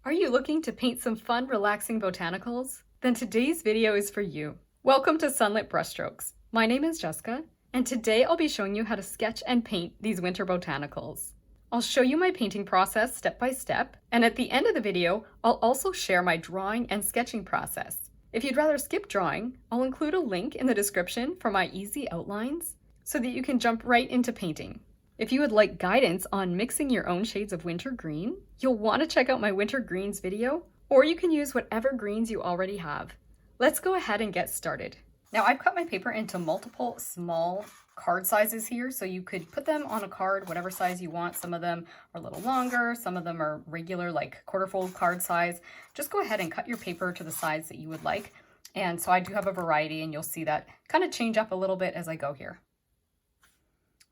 Are you looking to paint some fun, relaxing botanicals? Then today's video is for you. Welcome to Sunlit Brushstrokes. My name is Jessica, and today I'll be showing you how to sketch and paint these winter botanicals. I'll show you my painting process step by step, and at the end of the video, I'll also share my drawing and sketching process. If you'd rather skip drawing, I'll include a link in the description for my easy outlines so that you can jump right into painting. If you would like guidance on mixing your own shades of winter green, you'll want to check out my winter greens video, or you can use whatever greens you already have. Let's go ahead and get started. Now I've cut my paper into multiple small card sizes here, so you could put them on a card, whatever size you want. Some of them are a little longer, some of them are regular, like quarter-fold card size. Just go ahead and cut your paper to the size that you would like. And so I do have a variety, and you'll see that kind of change up a little bit as I go here.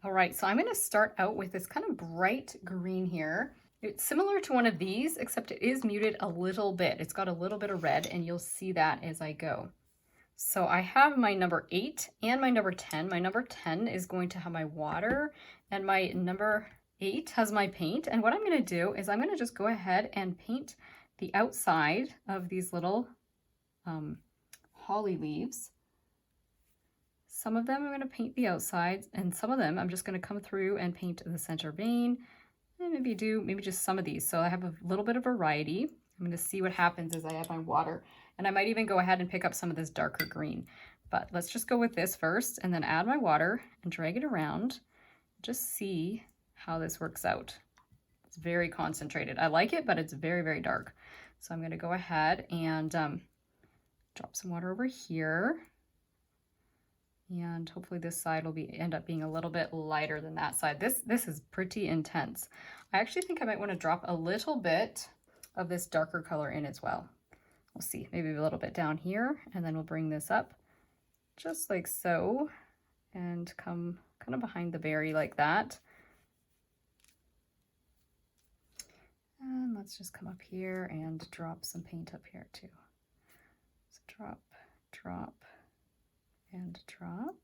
All right, so I'm going to start out with this kind of bright green here. It's similar to one of these, except it is muted a little bit. It's got a little bit of red, and you'll see that as I go. So I have my number 8 and my number 10. My number 10 is going to have my water, and my number 8 has my paint. And what I'm going to do is I'm going to just go ahead and paint the outside of these little holly leaves. Some of them I'm going to paint the outsides, and some of them I'm just going to come through and paint the center vein, and maybe just some of these. So I have a little bit of variety. I'm going to see what happens as I add my water, and I might even go ahead and pick up some of this darker green. But let's just go with this first, and then add my water and drag it around. Just see how this works out. It's very concentrated. I like it, but it's very, very dark. So I'm going to go ahead and drop some water over here. And hopefully this side will end up being a little bit lighter than that side. This is pretty intense. I actually think I might want to drop a little bit of this darker color in as well. We'll see, maybe a little bit down here, and then we'll bring this up just like so, and come kind of behind the berry like that. And let's just come up here and drop some paint up here too. So drop, drop, and drop.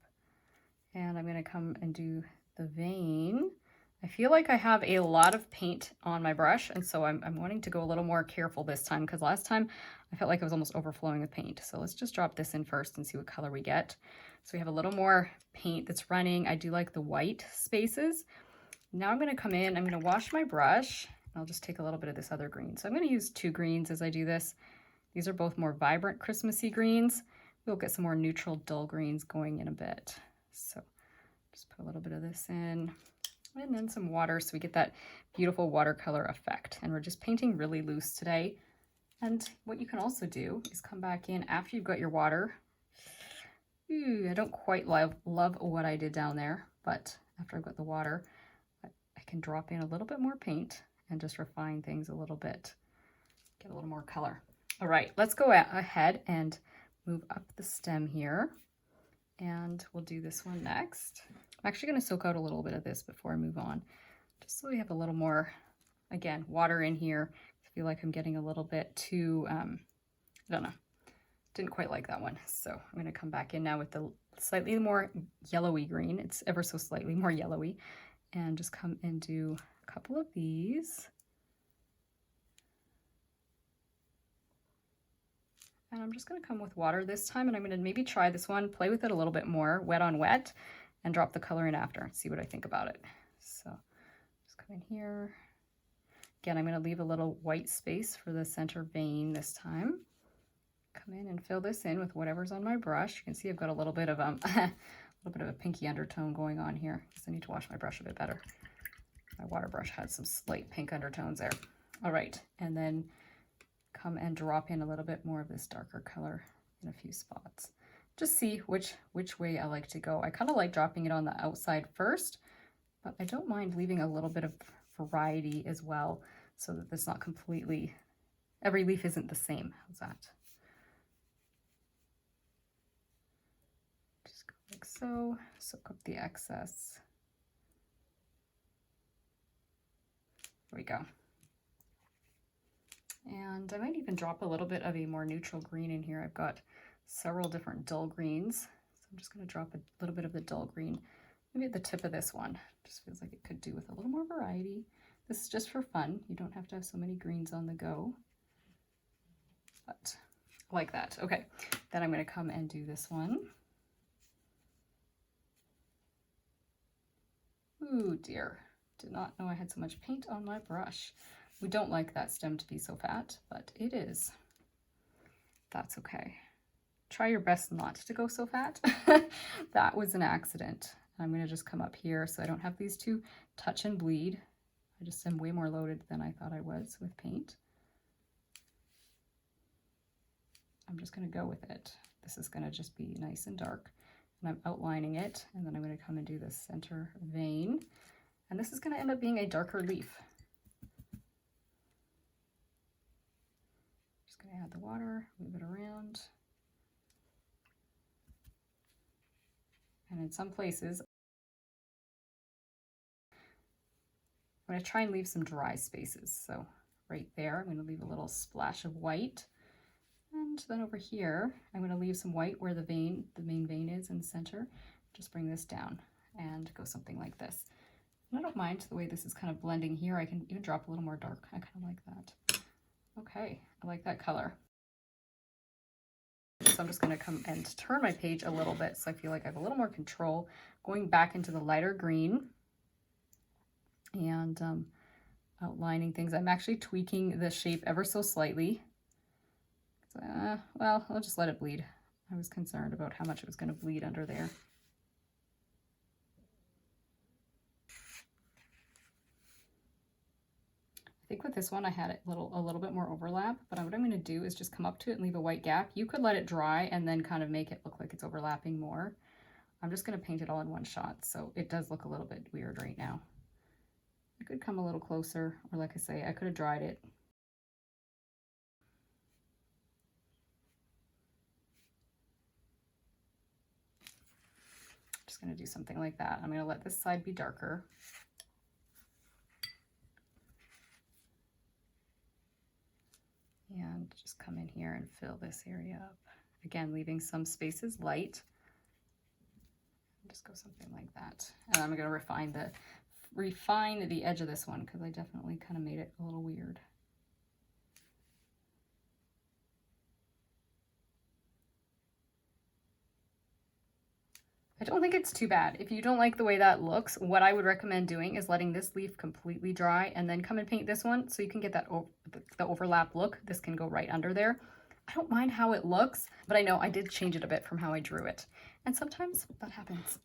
And I'm going to come and do the vein. I feel like I have a lot of paint on my brush, and so I'm wanting to go a little more careful this time, because last time I felt like it was almost overflowing with paint. So let's just drop this in first and see what color we get. So we have a little more paint that's running. I do like the white spaces. Now I'm going to come in, I'm going to wash my brush. I'll just take a little bit of this other green. So I'm going to use 2 greens as I do this. These are both more vibrant Christmassy greens. We'll get some more neutral dull greens going in a bit. So just put a little bit of this in, and then some water so we get that beautiful watercolor effect. And we're just painting really loose today. And what you can also do is come back in after you've got your water. Ooh, I don't quite love what I did down there, but after I've got the water, I can drop in a little bit more paint and just refine things a little bit, get a little more color. All right, let's go ahead and move up the stem here, and we'll do this one next. I'm actually going to soak out a little bit of this before I move on, just so we have a little more, again, water in here. I feel like I'm getting a little bit too, I don't know, didn't quite like that one. So I'm going to come back in now with the slightly more yellowy green. It's ever so slightly more yellowy, and just come and do a couple of these. And I'm just going to come with water this time, and I'm going to maybe try this one, play with it a little bit more, wet on wet, and drop the color in after and see what I think about it. So just come in here. Again, I'm going to leave a little white space for the center vein this time. Come in and fill this in with whatever's on my brush. You can see I've got a little bit of a pinky undertone going on here, because I need to wash my brush a bit better. My water brush had some slight pink undertones there. All right, and then come and drop in a little bit more of this darker color in a few spots. Just see which way I like to go. I kind of like dropping it on the outside first, but I don't mind leaving a little bit of variety as well, so that it's not completely, every leaf isn't the same. How's that? Just go like so, soak up the excess. There we go. And I might even drop a little bit of a more neutral green in here. I've got several different dull greens. So I'm just going to drop a little bit of the dull green, maybe at the tip of this one. Just feels like it could do with a little more variety. This is just for fun. You don't have to have so many greens on the go. but like that. Okay, then I'm going to come and do this one. Ooh dear, did not know I had so much paint on my brush. We don't like that stem to be so fat, but it is. That's okay. Try your best not to go so fat. That was an accident. I'm going to just come up here so I don't have these two touch and bleed. I just am way more loaded than I thought I was with paint. I'm just going to go with it. This is going to just be nice and dark. And I'm outlining it, and then I'm going to come and do the center vein. And this is going to end up being a darker leaf. Just going to add the water, move it around. And in some places, I'm going to try and leave some dry spaces. So right there, I'm going to leave a little splash of white. And then over here, I'm going to leave some white where the main vein is in the center. Just bring this down and go something like this. And I don't mind the way this is kind of blending here. I can even drop a little more dark. I kind of like that. Okay, I like that color. So I'm just going to come and turn my page a little bit so I feel like I have a little more control. Going back into the lighter green and outlining things. I'm actually tweaking the shape ever so slightly. Well, I'll just let it bleed. I was concerned about how much it was going to bleed under there. I think with this one I had a little bit more overlap, but what I'm going to do is just come up to it and leave a white gap. You could let it dry and then kind of make it look like it's overlapping more. I'm just going to paint it all in one shot, so it does look a little bit weird right now. I could come a little closer, or like I say, I could have dried it. Just going to do something like that. I'm going to let this side be darker. And just come in here and fill this area up. Again, leaving some spaces light. Just go something like that. And I'm going to refine the edge of this one because I definitely kind of made it a little weird. I don't think it's too bad. If you don't like the way that looks, what I would recommend doing is letting this leaf completely dry and then come and paint this one so you can get that the overlap look. This can go right under there. I don't mind how it looks, but I know I did change it a bit from how I drew it. And sometimes that happens.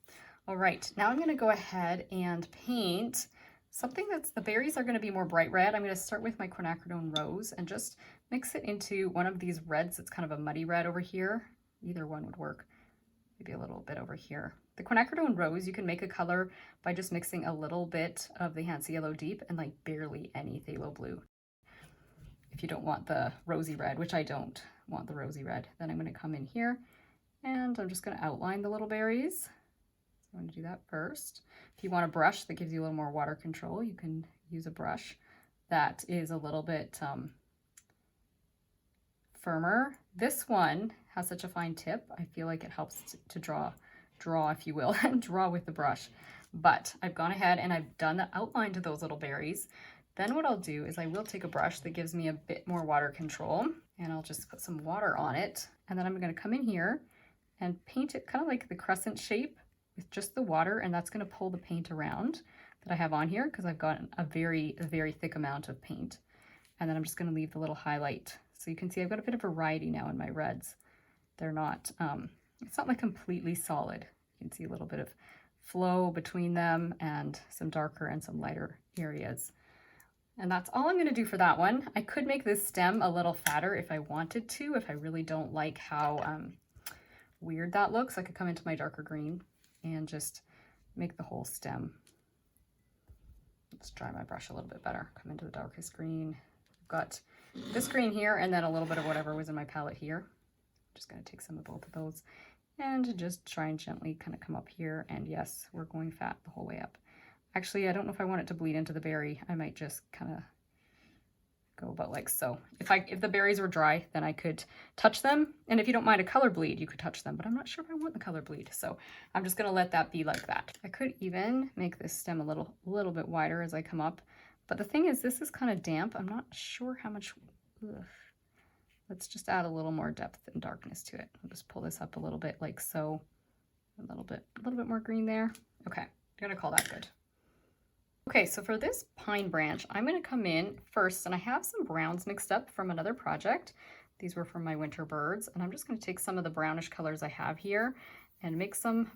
All right, now I'm going to go ahead and paint something the berries are going to be more bright red. I'm going to start with my quinacridone rose and just mix it into one of these reds. It's kind of a muddy red over here. Either one would work. Maybe a little bit over here. The quinacridone rose, you can make a color by just mixing a little bit of the Hansa Yellow Deep and like barely any phthalo blue. If you don't want the rosy red, which I don't want the rosy red, then I'm going to come in here and I'm just going to outline the little berries. So I'm going to do that first. If you want a brush that gives you a little more water control, you can use a brush that is a little bit firmer. This one has such a fine tip. I feel like it helps to draw if you will, and draw with the brush. But I've gone ahead and I've done the outline to those little berries. Then what I'll do is I will take a brush that gives me a bit more water control and I'll just put some water on it. And then I'm going to come in here and paint it kind of like the crescent shape with just the water, and that's going to pull the paint around that I have on here because I've got a very thick amount of paint. And then I'm just going to leave the little highlight. So you can see I've got a bit of variety now in my reds. They're not, it's not like completely solid. You can see a little bit of flow between them and some darker and some lighter areas. And that's all I'm going to do for that one. I could make this stem a little fatter if I wanted to, if I really don't like how weird that looks. I could come into my darker green and just make the whole stem. Let's dry my brush a little bit better. Come into the darkest green. I've got this green here and then a little bit of whatever was in my palette here. Just going to take some of both of those and just try and gently kind of come up here. And yes, we're going fat the whole way up. Actually, I don't know if I want it to bleed into the berry. I might just kind of go about like so. If the berries were dry, then I could touch them. And if you don't mind a color bleed, you could touch them, but I'm not sure if I want the color bleed. So I'm just going to let that be like that. I could even make this stem a little bit wider as I come up. But the thing is, this is kind of damp. I'm not sure how much, Let's just add a little more depth and darkness to it. I'll just pull this up a little bit like so. A little bit more green there. Okay, I'm gonna call that good. Okay, so for this pine branch, I'm gonna come in first, and I have some browns mixed up from another project. These were from my winter birds, and I'm just gonna take some of the brownish colors I have here and make some,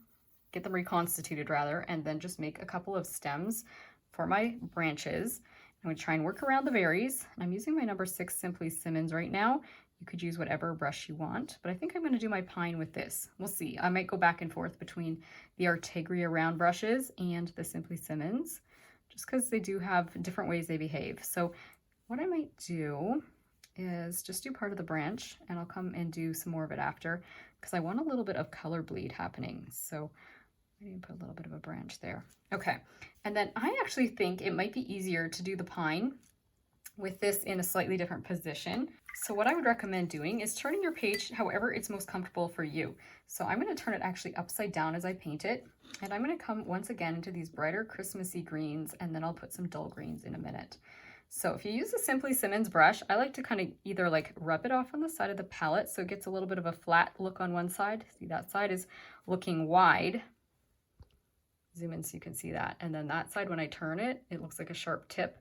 get them reconstituted rather, and then just make a couple of stems for my branches. I'm gonna try and work around the berries. I'm using my number 6 Simply Simmons right now. You could use whatever brush you want, but I think I'm going to do my pine with this. We'll see. I might go back and forth between the Artegria round brushes and the Simply Simmons, just because they do have different ways they behave. So what I might do is just do part of the branch, and I'll come and do some more of it after, because I want a little bit of color bleed happening. So I'm going to put a little bit of a branch there. Okay, and then I actually think it might be easier to do the pine with this in a slightly different position. So what I would recommend doing is turning your page however it's most comfortable for you. So I'm going to turn it actually upside down as I paint it, and I'm going to come once again into these brighter Christmassy greens, and then I'll put some dull greens in a minute. So if you use the Simply Simmons brush, I like to kind of either like rub it off on the side of the palette so it gets a little bit of a flat look on one side. See, that side is looking wide. Zoom in so you can see that. And then that side, when I turn it, it looks like a sharp tip.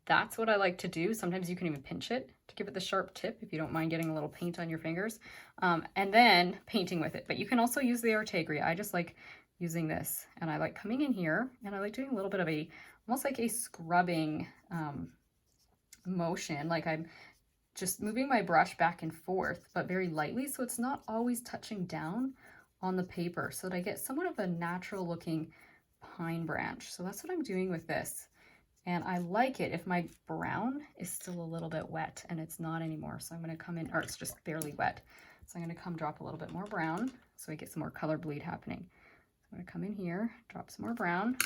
That's what I like to do. Sometimes you can even pinch it to give it the sharp tip if you don't mind getting a little paint on your fingers, and then painting with it. But you can also use the Artegria. I just like using this, and I like coming in here, and I like doing a little bit of a, almost like a scrubbing motion. Like I'm just moving my brush back and forth, but very lightly, so it's not always touching down on the paper, so that I get somewhat of a natural looking pine branch. So that's what I'm doing with this. And I like it if my brown is still a little bit wet, and it's not anymore. So I'm going to come in, or it's just barely wet. So I'm going to come drop a little bit more brown so I get some more color bleed happening. So I'm going to come in here, drop some more brown,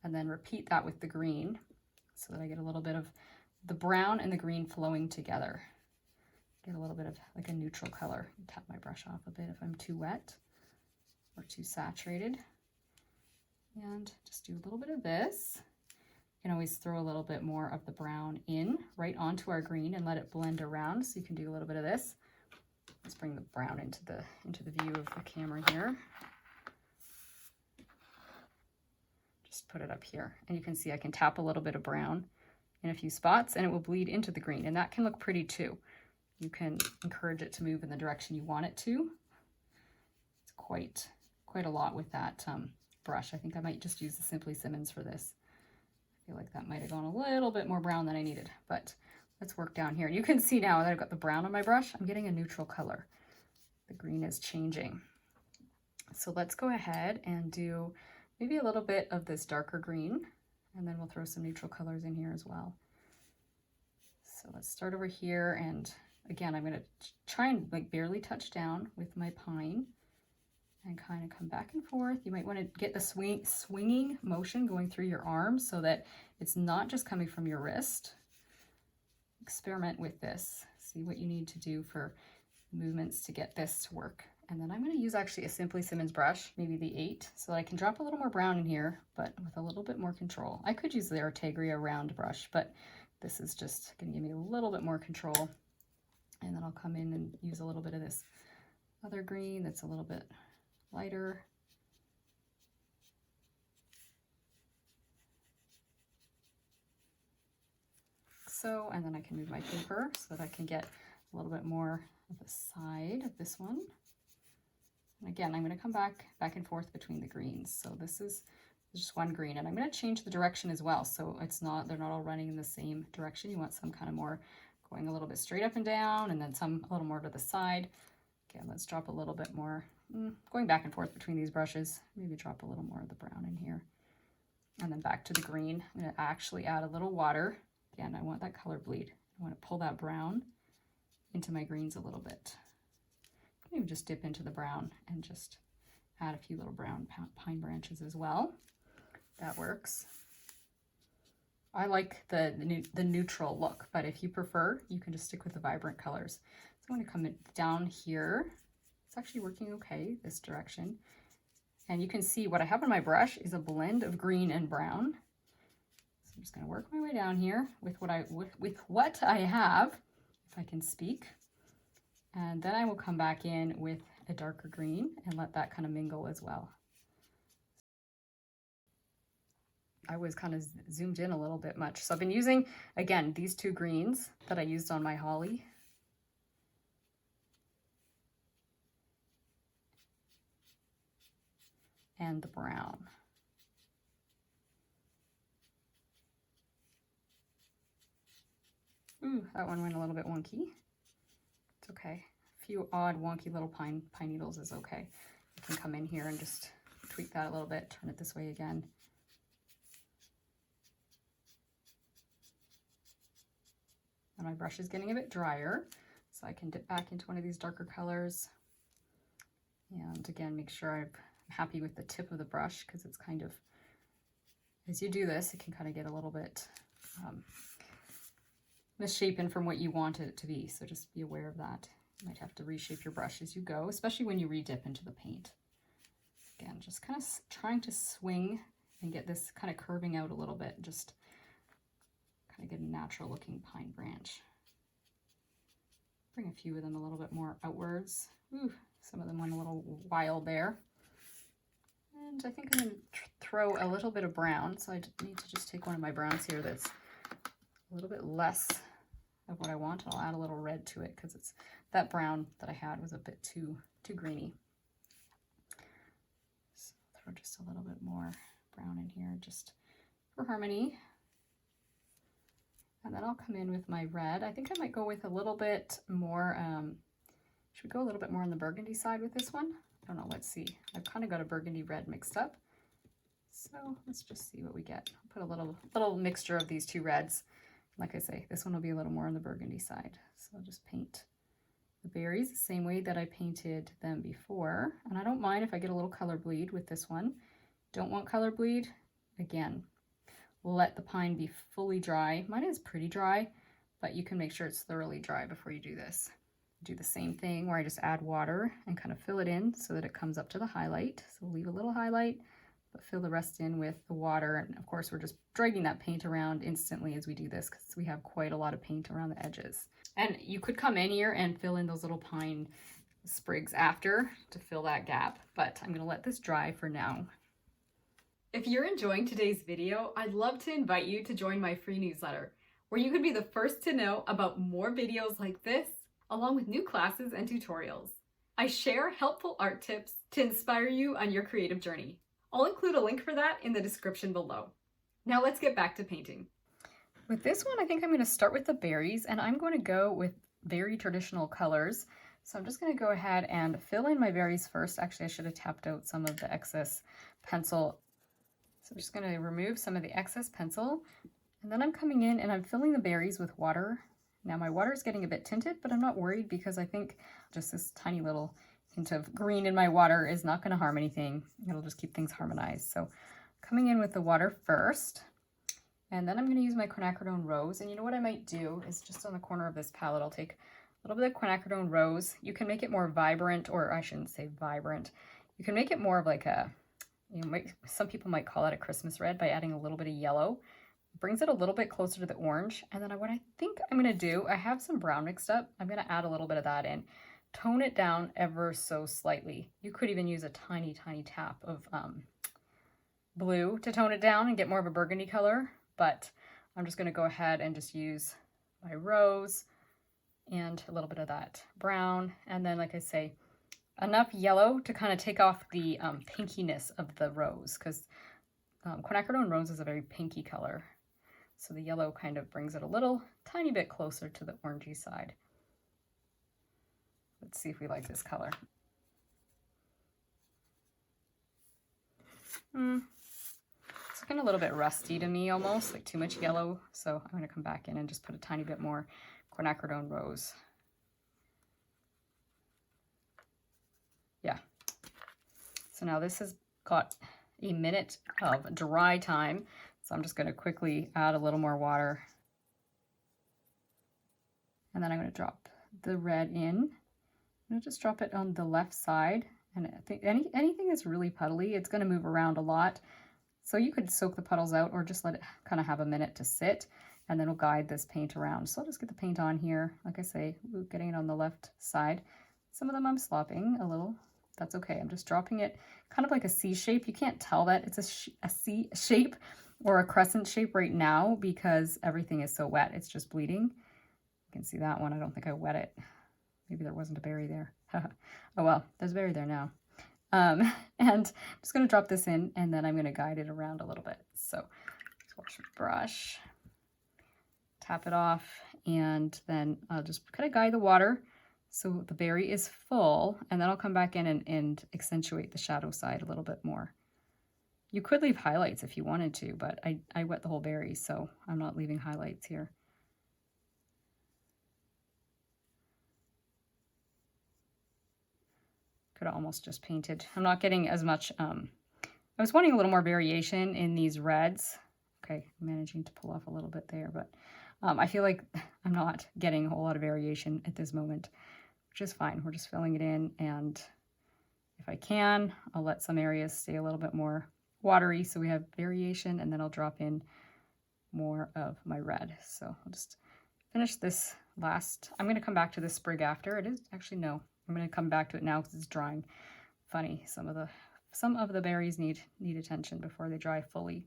and then repeat that with the green so that I get a little bit of the brown and the green flowing together. Get a little bit of like a neutral color. Tap my brush off a bit if I'm too wet or too saturated. And just do a little bit of this. You can always throw a little bit more of the brown in right onto our green and let it blend around. So you can do a little bit of this. Let's bring the brown into the view of the camera here. Just put it up here, and you can see I can tap a little bit of brown in a few spots, and it will bleed into the green, and that can look pretty too. You can encourage it to move in the direction you want it to. It's quite a lot with that brush. I think I might just use the Simply Simmons for this. I feel like that might have gone a little bit more brown than I needed, but let's work down here. You can see now that I've got the brown on my brush, I'm getting a neutral color. The green is changing. So let's go ahead and do maybe a little bit of this darker green, and then we'll throw some neutral colors in here as well. So let's start over here, and again, I'm going to try and like barely touch down with my pine and kind of come back and forth. You might want to get the swinging motion going through your arm so that it's not just coming from your wrist. Experiment with this. See what you need to do for movements to get this to work. And then I'm going to use actually a Simply Simmons brush, maybe the 8, so that I can drop a little more brown in here, but with a little bit more control. I could use the Artegria round brush, but this is just going to give me a little bit more control. And then I'll come in and use a little bit of this other green that's a little bit lighter. So, and then I can move my paper so that I can get a little bit more of the side of this one. And again, I'm going to come back and forth between the greens. So this is just one green, and I'm going to change the direction as well. So it's not, they're not all running in the same direction. You want some kind of more going a little bit straight up and down, and then some a little more to the side. Again, let's drop a little bit more, going back and forth between these brushes. Maybe drop a little more of the brown in here. And then back to the green. I'm going to actually add a little water. Again, I want that color bleed. I want to pull that brown into my greens a little bit. You can even just dip into the brown and just add a few little brown pine branches as well. That works. I like the neutral look, but if you prefer, you can just stick with the vibrant colors. So I'm going to come down here. It's actually working okay, this direction. And you can see what I have on my brush is a blend of green and brown. So I'm just going to work my way down here with what I have. If I can speak. And then I will come back in with a darker green and let that kind of mingle as well. I was kind of zoomed in a little bit much. So I've been using, again, these two greens that I used on my holly. And the brown. Ooh, that one went a little bit wonky. It's okay. A few odd wonky little pine needles is okay. You can come in here and just tweak that a little bit, turn it this way again. And my brush is getting a bit drier, so I can dip back into one of these darker colors. And again, make sure I'm happy with the tip of the brush, because it's kind of, as you do this, it can kind of get a little bit misshapen from what you want it to be. So just be aware of that. You might have to reshape your brush as you go, especially when you re-dip into the paint. Again, just kind of trying to swing and get this kind of curving out a little bit, just kind of get a natural looking pine branch. Bring a few of them a little bit more outwards. Ooh, some of them went a little wild there. And I think I'm going to throw a little bit of brown. So I need to just take one of my browns here that's a little bit less of what I want. I'll add a little red to it because it's that brown that I had was a bit too greeny. So throw just a little bit more brown in here just for harmony. And then I'll come in with my red. I think I might go with a little bit more, should we go a little bit more on the burgundy side with this one? I don't know, let's see. I've kind of got a burgundy red mixed up. So let's just see what we get. I'll put a little mixture of these two reds. Like I say, this one will be a little more on the burgundy side. So I'll just paint the berries the same way that I painted them before. And I don't mind if I get a little color bleed with this one. Don't want color bleed? Again, let the pine be fully dry. Mine is pretty dry, but you can make sure it's thoroughly dry before you do this. Do the same thing where I just add water and kind of fill it in so that it comes up to the highlight. So leave a little highlight, but fill the rest in with the water. And of course, we're just dragging that paint around instantly as we do this because we have quite a lot of paint around the edges. And you could come in here and fill in those little pine sprigs after to fill that gap, but I'm going to let this dry for now. If you're enjoying today's video, I'd love to invite you to join my free newsletter, where you can be the first to know about more videos like this, along with new classes and tutorials. I share helpful art tips to inspire you on your creative journey. I'll include a link for that in the description below. Now let's get back to painting. With this one, I think I'm going to start with the berries, and I'm going to go with very traditional colors. So I'm just going to go ahead and fill in my berries first. Actually, I should have tapped out some of the excess pencil. So I'm just going to remove some of the excess pencil, and then I'm coming in and I'm filling the berries with water. Now my water is getting a bit tinted, but I'm not worried because I think just this tiny little hint of green in my water is not going to harm anything. It'll just keep things harmonized. So coming in with the water first, and then I'm going to use my quinacridone rose. And you know what I might do is just on the corner of this palette, I'll take a little bit of quinacridone rose. You can make it more vibrant, or I shouldn't say vibrant. You can make it more of like a, some people might call it a Christmas red by adding a little bit of yellow. Brings it a little bit closer to the orange. And then what I think I'm going to do, I have some brown mixed up. I'm going to add a little bit of that in. Tone it down ever so slightly. You could even use a tiny, tiny tap of blue to tone it down and get more of a burgundy color. But I'm just going to go ahead and just use my rose and a little bit of that brown. And then, like I say, enough yellow to kind of take off the pinkiness of the rose, because quinacridone rose is a very pinky color. So the yellow kind of brings it a little tiny bit closer to the orangey side. Let's see if we like this color. It's looking a little bit rusty to me, almost like too much yellow. So I'm going to come back in and just put a tiny bit more quinacridone rose. Yeah. So now this has got a minute of dry time. So I'm just going to quickly add a little more water. And then I'm going to drop the red in. I'm going to just drop it on the left side. And I think anything that's really puddly, it's going to move around a lot. So you could soak the puddles out or just let it kind of have a minute to sit. and then we'll guide this paint around. So I'll just get the paint on here. Like I say, we're getting it on the left side. Some of them I'm slopping a little. That's okay. I'm just dropping it kind of like a C shape. You can't tell that it's a C shape or a crescent shape right now because everything is so wet. It's just bleeding. You can see that one. I don't think I wet it. Maybe there wasn't a berry there. Oh well, there's a berry there now. And I'm just going to drop this in, and then I'm going to guide it around a little bit. So just wash my brush, tap it off, and then I'll just kind of guide the water so the berry is full, and then I'll come back in and accentuate the shadow side a little bit more. You could leave highlights if you wanted to, but I wet the whole berry, so I'm not leaving highlights here. Could have almost just painted. I'm not getting as much, I was wanting a little more variation in these reds. Okay, I'm managing to pull off a little bit there, but I feel like I'm not getting a whole lot of variation at this moment, which is fine. We're just filling it in, and if I can, I'll let some areas stay a little bit more watery so we have variation, and then I'll drop in more of my red. So I'll just finish this last. I'm going to come back to this sprig after. It is actually, no, I'm going to come back to it now because it's drying. Funny, some of the berries need attention before they dry fully.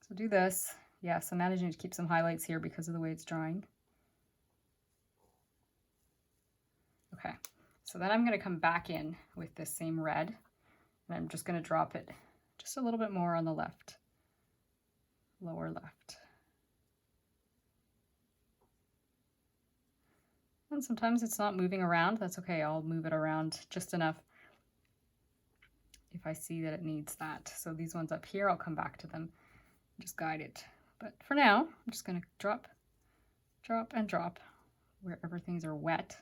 So do this. Yes, I'm managing to keep some highlights here because of the way it's drying. Okay, so then I'm going to come back in with this same red, and I'm just going to drop it just a little bit more on the left, lower left. And sometimes it's not moving around. That's okay. I'll move it around just enough if I see that it needs that. So these ones up here, I'll come back to them and just guide it. But for now, I'm just going to drop, drop, and drop wherever things are wet.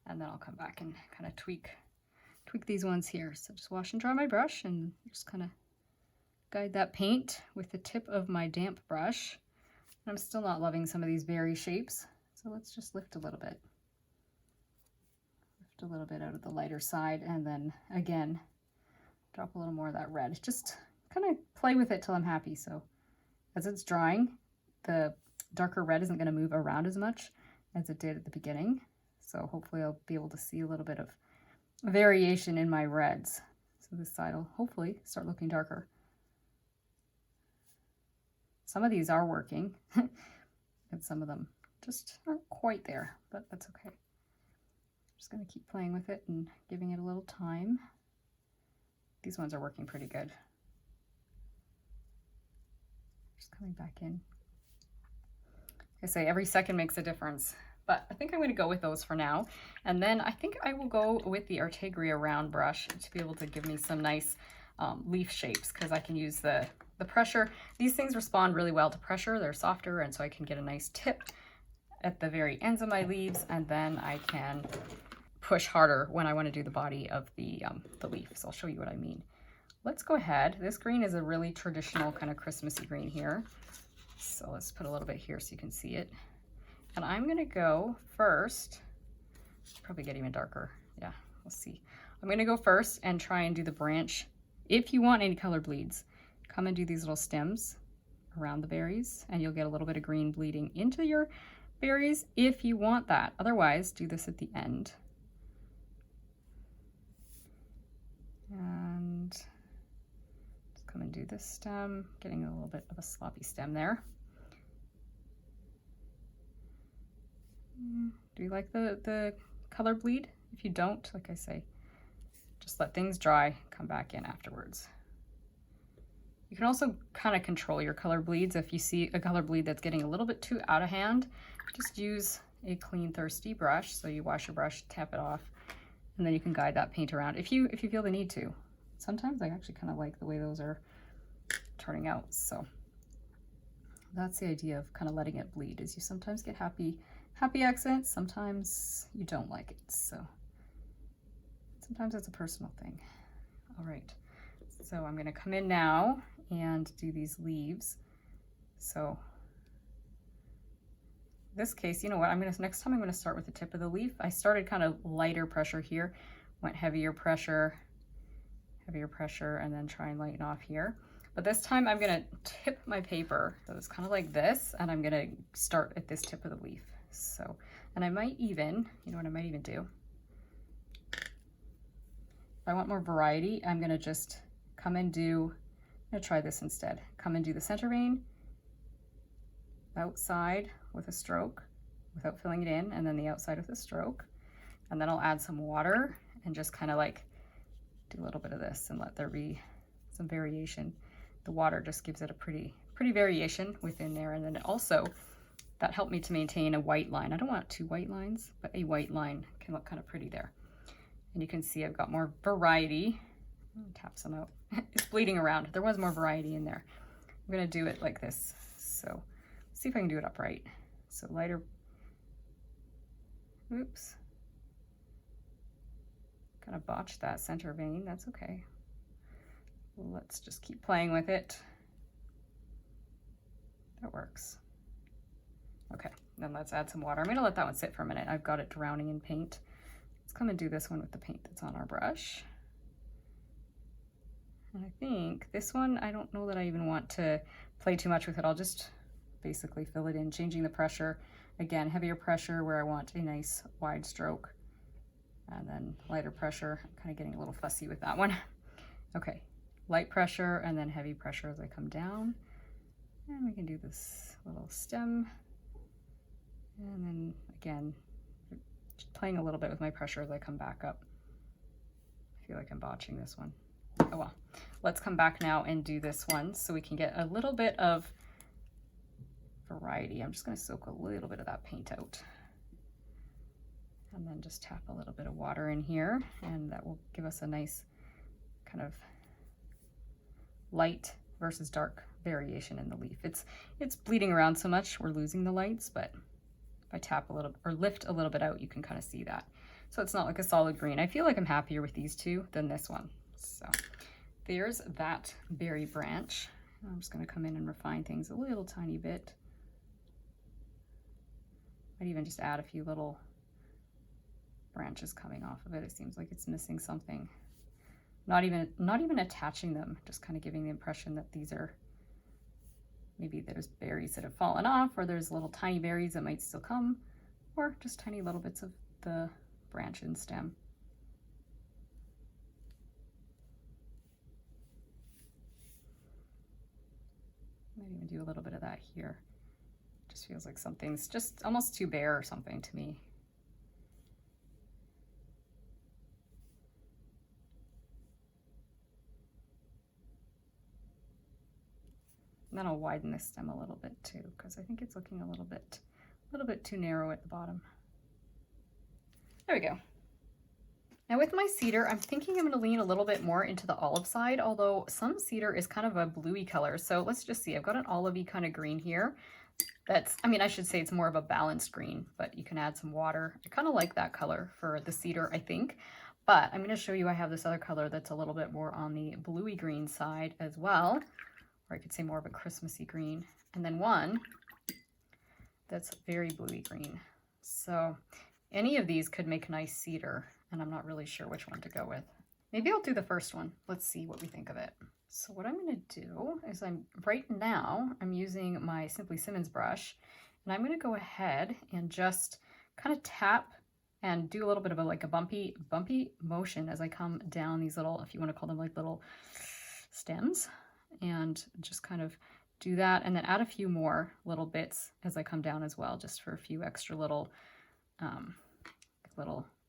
And then I'll come back and kind of tweak these ones here. So just wash and dry my brush and just kind of guide that paint with the tip of my damp brush. And I'm still not loving some of these berry shapes. So let's just lift a little bit. Lift a little bit out of the lighter side, and then again, drop a little more of that red. Just kind of play with it till I'm happy. So as it's drying, the darker red isn't going to move around as much as it did at the beginning. So hopefully I'll be able to see a little bit of variation in my reds. So this side will hopefully start looking darker. Some of these are working, and some of them just aren't quite there, but that's okay. I'm just going to keep playing with it and giving it a little time. These ones are working pretty good. Just coming back in. Like I say, every second makes a difference, but I think I'm going to go with those for now. And then I think I will go with the Artegria round brush to be able to give me some nice leaf shapes, because I can use the pressure. These things respond really well to pressure. They're softer, and so I can get a nice tip at the very ends of my leaves, and then I can push harder when I want to do the body of the leaf. So I'll show you what I mean. Let's go ahead. This green is a really traditional kind of Christmassy green here. So let's put a little bit here so you can see it. And I'm going to go first. Probably get even darker. Yeah, we'll see. I'm going to go first and try and do the branch. If you want any color bleeds, come and do these little stems around the berries, and you'll get a little bit of green bleeding into your berries if you want that. Otherwise, do this at the end. And just come and do this stem, getting a little bit of a sloppy stem there. Do you like the color bleed? If you don't, like I say, just let things dry, come back in afterwards. You can also kind of control your color bleeds. If you see a color bleed that's getting a little bit too out of hand, just use a clean, thirsty brush. So you wash your brush, tap it off, and then you can guide that paint around if you feel the need to. Sometimes I actually kind of like the way those are turning out. So that's the idea of kind of letting it bleed, is you sometimes get happy accents, sometimes you don't like it. So sometimes it's a personal thing. All right, so I'm going to come in now and do these leaves. So this case, you know what, next time I'm going to start with the tip of the leaf. I started kind of lighter pressure here, went heavier pressure, and then try and lighten off here. But this time I'm gonna tip my paper. So it's kind of like this, and I'm gonna start at this tip of the leaf. So, and I might even, you know what I might even do? If I want more variety, I'm gonna just come and do, I'm gonna try this instead. Come and do the center vein outside with a stroke without filling it in, and then the outside with a stroke. And then I'll add some water and just kind of like do a little bit of this and let there be some variation. The water just gives it a pretty variation within there. And then it also, that helped me to maintain a white line. I don't want two white lines, but a white line can look kind of pretty there. And you can see I've got more variety. Tap some out. It's bleeding around. There was more variety in there. I'm gonna do it like this. So see if I can do it upright. So lighter, oops. Kind of botched that center vein, that's okay. Let's just keep playing with it. That works. Okay, then let's add some water. I'm gonna let that one sit for a minute. I've got it drowning in paint. Let's come and do this one with the paint that's on our brush. And I think this one, I don't know that I even want to play too much with it. I'll just basically fill it in, changing the pressure. Again, heavier pressure where I want a nice wide stroke. And then lighter pressure. I'm kind of getting a little fussy with that one. Okay, light pressure and then heavy pressure as I come down. And we can do this little stem. And then again, just playing a little bit with my pressure as I come back up. I feel like I'm botching this one. Oh well. Let's come back now and do this one so we can get a little bit of variety. I'm just going to soak a little bit of that paint out. And then just tap a little bit of water in here, and that will give us a nice kind of light versus dark variation in the leaf. It's bleeding around so much, we're losing the lights, but if I tap a little or lift a little bit out, you can kind of see that. So it's not like a solid green. I feel like I'm happier with these two than this one. So there's that berry branch. I'm just going to come in and refine things a little tiny bit. Might even just add a few little branches coming off of it. It seems like it's missing something. Not even attaching them, just kind of giving the impression that these are, maybe there's berries that have fallen off, or there's little tiny berries that might still come, or just tiny little bits of the branch and stem. Might even do a little bit of that here. Just feels like something's just almost too bare or something to me. And then I'll widen this stem a little bit too, because I think it's looking a little bit too narrow at the bottom. There we go. Now with my cedar, I'm thinking I'm going to lean a little bit more into the olive side, although some cedar is kind of a bluey color. So let's just see. I've got an olivey kind of green here. That's, I mean, I should say it's more of a balanced green, but you can add some water. I kind of like that color for the cedar, I think. But I'm going to show you I have this other color that's a little bit more on the bluey green side as well. Or I could say more of a Christmassy green. And then one that's very bluey green. So any of these could make nice cedar, and I'm not really sure which one to go with. Maybe I'll do the first one. Let's see what we think of it. So what I'm going to do is right now I'm using my Simply Simmons brush, and I'm going to go ahead and just kind of tap and do a little bit of a bumpy motion as I come down these little, if you want to call them like little stems, and just kind of do that, and then add a few more little bits as I come down as well, just for a few extra little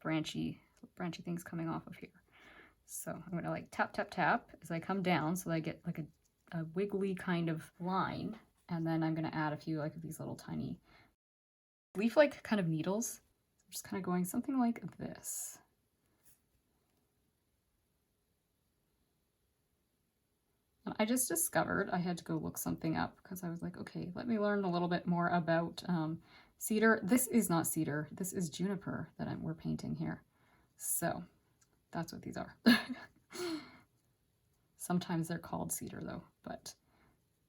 branchy things coming off of here. So I'm going to like tap, tap, tap as I come down so that I get like a wiggly kind of line. And then I'm going to add a few like these little tiny leaf-like kind of needles. I'm just kind of going something like this. And I just discovered I had to go look something up because I was like, okay, let me learn a little bit more about cedar. This is not cedar. This is juniper that we're painting here. So that's what these are. Sometimes they're called cedar though, but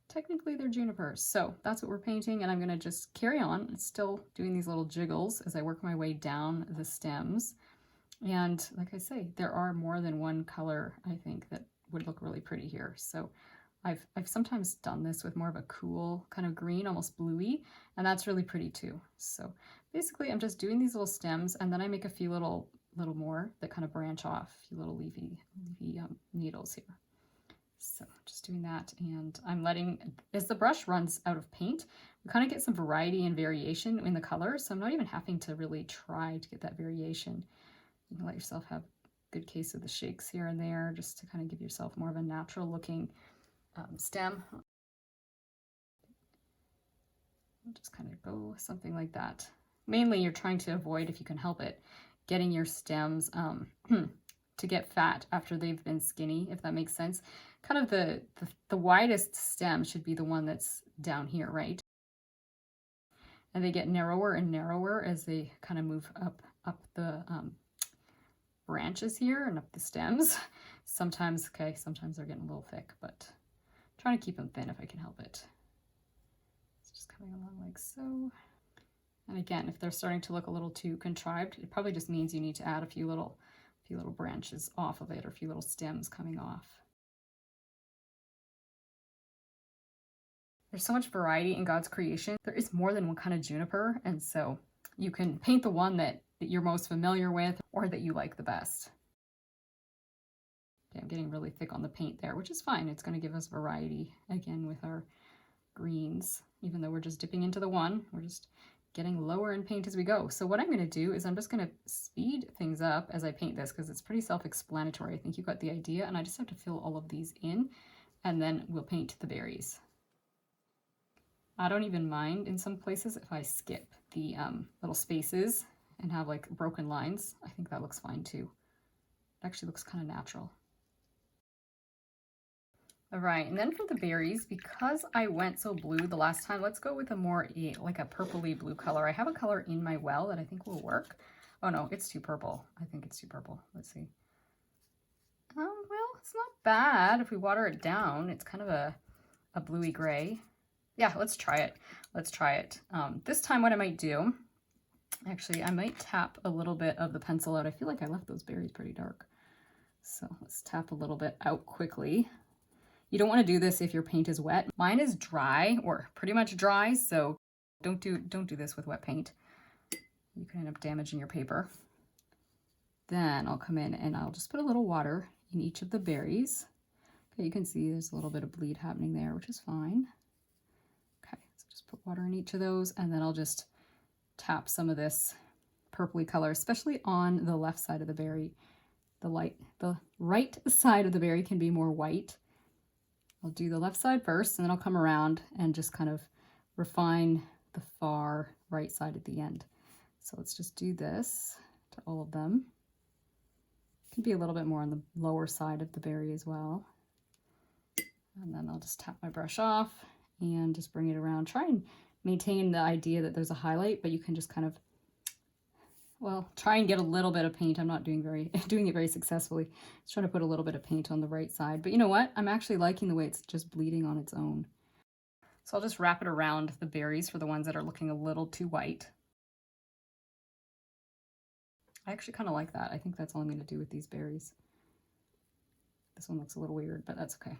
technically they're junipers. So that's what we're painting, and I'm going to just carry on. It's still doing these little jiggles as I work my way down the stems. And like I say, there are more than one color, I think, that would look really pretty here. So I've sometimes done this with more of a cool kind of green, almost bluey, and that's really pretty too. So basically I'm just doing these little stems, and then I make a few little more that kind of branch off, a few little leafy needles here. So just doing that, and I'm letting, as the brush runs out of paint, we kind of get some variety and variation in the colors, so I'm not even having to really try to get that variation. You can let yourself have a good case of the shakes here and there, just to kind of give yourself more of a natural looking stem. Just kind of go something like that. Mainly you're trying to avoid, if you can help it, getting your stems to get fat after they've been skinny, if that makes sense. Kind of the widest stem should be the one that's down here, right? And they get narrower and narrower as they kind of move up the branches here and up the stems. Sometimes they're getting a little thick, but I'm trying to keep them thin if I can help it. It's just coming along like so. And again, if they're starting to look a little too contrived, it probably just means you need to add a few little branches off of it, or a few little stems coming off. There's so much variety in God's creation. There is more than one kind of juniper, and so you can paint the one that you're most familiar with or that you like the best. Okay, I'm getting really thick on the paint there, which is fine. It's going to give us variety again with our greens. Even though we're just dipping into the one, we're just getting lower in paint as we go. So what I'm going to do is I'm just going to speed things up as I paint this, because it's pretty self-explanatory. I think you got the idea, and I just have to fill all of these in, and then we'll paint the berries. I don't even mind in some places if I skip the little spaces and have like broken lines. I think that looks fine too. It actually looks kind of natural. All right, and then for the berries, because I went so blue the last time, let's go with a more like a purpley blue color. I have a color in my well that I think will work. Oh no, it's too purple. I think it's too purple. Let's see. Well, it's not bad if we water it down. It's kind of a bluey gray. Yeah, let's try it. Let's try it. This time what I might do, actually, I might tap a little bit of the pencil out. I feel like I left those berries pretty dark. So let's tap a little bit out quickly. You don't want to do this if your paint is wet. Mine is dry, or pretty much dry, so don't do this with wet paint. You can end up damaging your paper. Then I'll come in and I'll just put a little water in each of the berries. Okay, you can see there's a little bit of bleed happening there, which is fine. Put water in each of those, and then I'll just tap some of this purpley color, especially on the left side of the berry. The right side of the berry can be more white. I'll do the left side first, and then I'll come around and just kind of refine the far right side at the end. So let's just do this to all of them. It can be a little bit more on the lower side of the berry as well. And then I'll just tap my brush off and just bring it around. Try and maintain the idea that there's a highlight, but you can just kind of, well, try and get a little bit of paint. I'm not doing it very successfully. Just trying to put a little bit of paint on the right side. But you know what? I'm actually liking the way it's just bleeding on its own. So I'll just wrap it around the berries for the ones that are looking a little too white. I actually kind of like that. I think that's all I'm going to do with these berries. This one looks a little weird, but that's okay.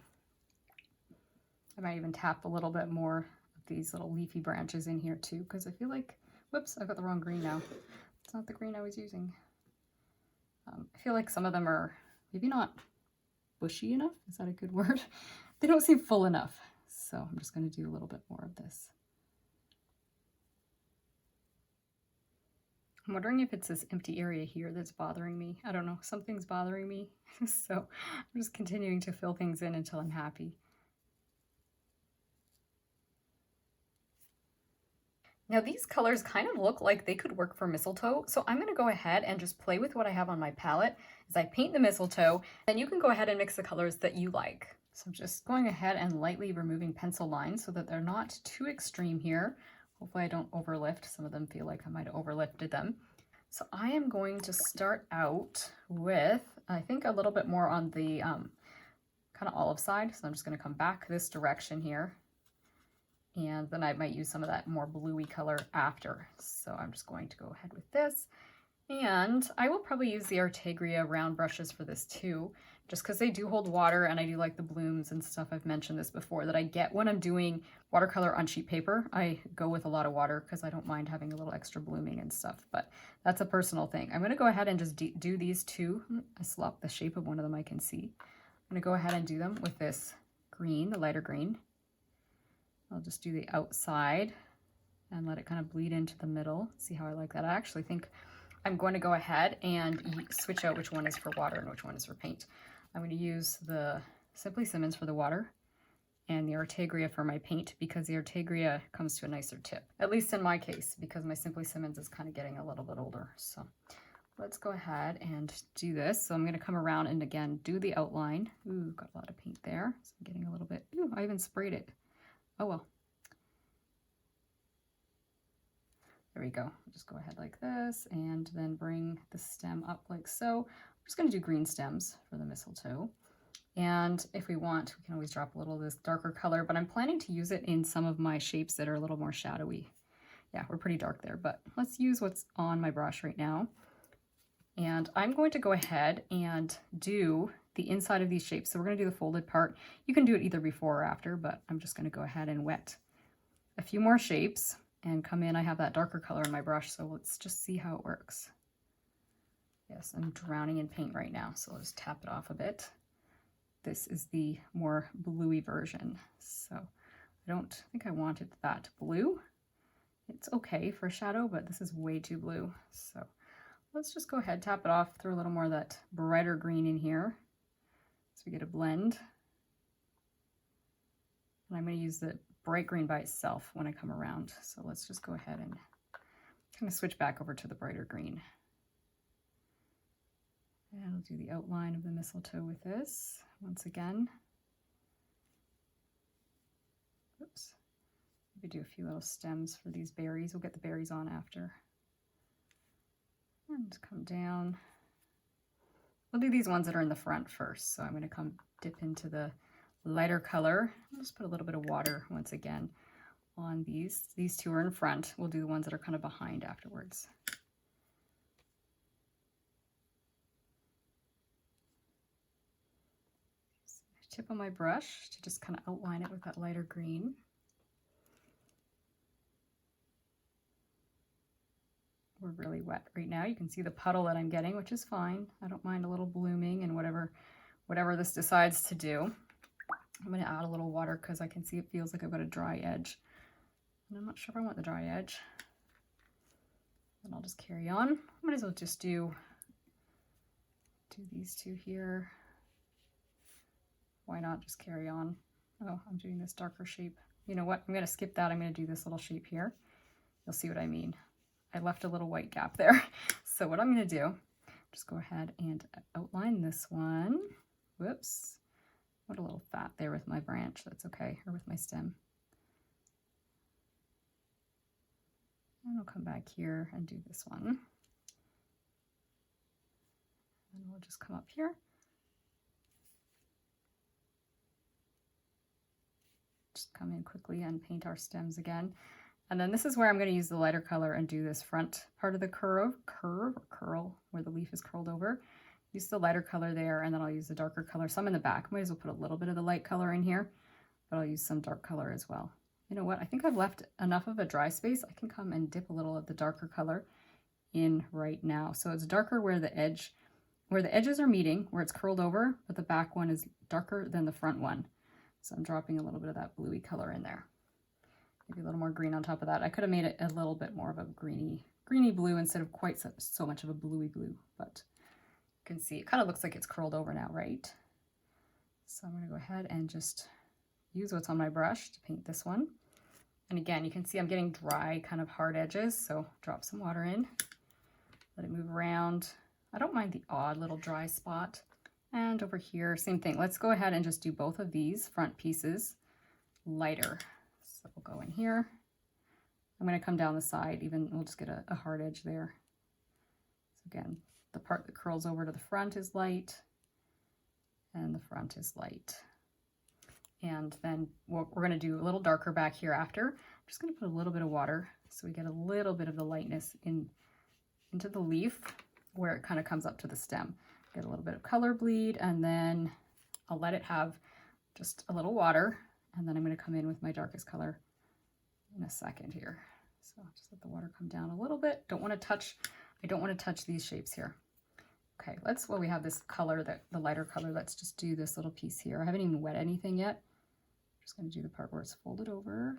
I might even tap a little bit more of these little leafy branches in here too, because I feel like, whoops, I've got the wrong green now. It's not the green I was using. I feel like some of them are maybe not bushy enough. Is that a good word? They don't seem full enough. So I'm just going to do a little bit more of this. I'm wondering if it's this empty area here that's bothering me. I don't know, something's bothering me. So I'm just continuing to fill things in until I'm happy. Now these colors kind of look like they could work for mistletoe, so I'm going to go ahead and just play with what I have on my palette as I paint the mistletoe, and you can go ahead and mix the colors that you like. So I'm just going ahead and lightly removing pencil lines so that they're not too extreme here. Hopefully I don't overlift. Some of them feel like I might have overlifted them. So I am going to start out with, I think, a little bit more on the kind of olive side. So I'm just going to come back this direction here. And then I might use some of that more bluey color after. So I'm just going to go ahead with this. And I will probably use the Artegria round brushes for this too, just because they do hold water, and I do like the blooms and stuff. I've mentioned this before, that I get when I'm doing watercolor on sheet paper. I go with a lot of water because I don't mind having a little extra blooming and stuff, but that's a personal thing. I'm going to go ahead and just do these two. I slopped the shape of one of them, I can see. I'm going to go ahead and do them with this green, the lighter green. I'll just do the outside and let it kind of bleed into the middle. See how I like that? I actually think I'm going to go ahead and switch out which one is for water and which one is for paint. I'm going to use the Simply Simmons for the water and the Artegria for my paint, because the Artegria comes to a nicer tip, at least in my case, because my Simply Simmons is kind of getting a little bit older. So let's go ahead and do this. So I'm going to come around and again do the outline. Ooh, got a lot of paint there. So I'm getting a little bit, ooh, I even sprayed it. Oh well. There we go. I'll just go ahead like this and then bring the stem up like so. I'm just going to do green stems for the mistletoe. And if we want, we can always drop a little of this darker color, but I'm planning to use it in some of my shapes that are a little more shadowy. Yeah, we're pretty dark there, but let's use what's on my brush right now. And I'm going to go ahead and do the inside of these shapes. So we're going to do the folded part. You can do it either before or after, but I'm just going to go ahead and wet a few more shapes and come in. I have that darker color in my brush, so let's just see how it works. Yes, I'm drowning in paint right now, so I'll just tap it off a bit. This is the more bluey version, so I don't think I wanted that blue. It's okay for a shadow, but this is way too blue. So let's just go ahead, tap it off, throw a little more of that brighter green in here so we get a blend. And I'm going to use the bright green by itself when I come around. So let's just go ahead and kind of switch back over to the brighter green. And I'll do the outline of the mistletoe with this once again. Oops. Maybe do a few little stems for these berries. We'll get the berries on after. And come down. We'll do these ones that are in the front first. So I'm going to come dip into the lighter color. I'll just put a little bit of water once again on these. These two are in front. We'll do the ones that are kind of behind afterwards. Tip on my brush to just kind of outline it with that lighter green. We're really wet right now. You can see the puddle that I'm getting, which is fine. I don't mind a little blooming and whatever this decides to do. I'm going to add a little water because I can see it feels like I've got a dry edge. And I'm not sure if I want the dry edge. Then I'll just carry on. I might as well just do these two here. Why not just carry on? Oh, I'm doing this darker shape. You know what? I'm going to skip that. I'm going to do this little shape here. You'll see what I mean. I left a little white gap there. So what I'm going to do, just go ahead and outline this one. Whoops. Put a little fat there with my branch. That's okay. Or with my stem. And I'll come back here and do this one. And we'll just come up here. Just come in quickly and paint our stems again. And then this is where I'm going to use the lighter color and do this front part of the curl, where the leaf is curled over. Use the lighter color there, and then I'll use the darker color. Some in the back. Might as well put a little bit of the light color in here, but I'll use some dark color as well. You know what? I think I've left enough of a dry space. I can come and dip a little of the darker color in right now. So it's darker where the edges are meeting, where it's curled over, but the back one is darker than the front one. So I'm dropping a little bit of that bluey color in there. Maybe a little more green on top of that. I could have made it a little bit more of a greeny blue instead of quite so much of a bluey blue, but you can see it kind of looks like it's curled over now, right? So I'm going to go ahead and just use what's on my brush to paint this one. And again, you can see I'm getting dry, kind of hard edges, so drop some water in, let it move around. I don't mind the odd little dry spot. And over here, same thing. Let's go ahead and just do both of these front pieces lighter. So we'll go in here. I'm going to come down the side, we'll just get a hard edge there. So again, the part that curls over to the front is light, and the front is light. And then we're going to do a little darker back here after. I'm just going to put a little bit of water so we get a little bit of the lightness into the leaf where it kind of comes up to the stem. get a little bit of color bleed, and then I'll let it have just a little water, and then I'm going to come in with my darkest color in a second here. So just let the water come down a little bit. I don't want to touch these shapes here. Okay, while we have this color, the lighter color, let's just do this little piece here. I haven't even wet anything yet. I'm just going to do the part where it's folded over.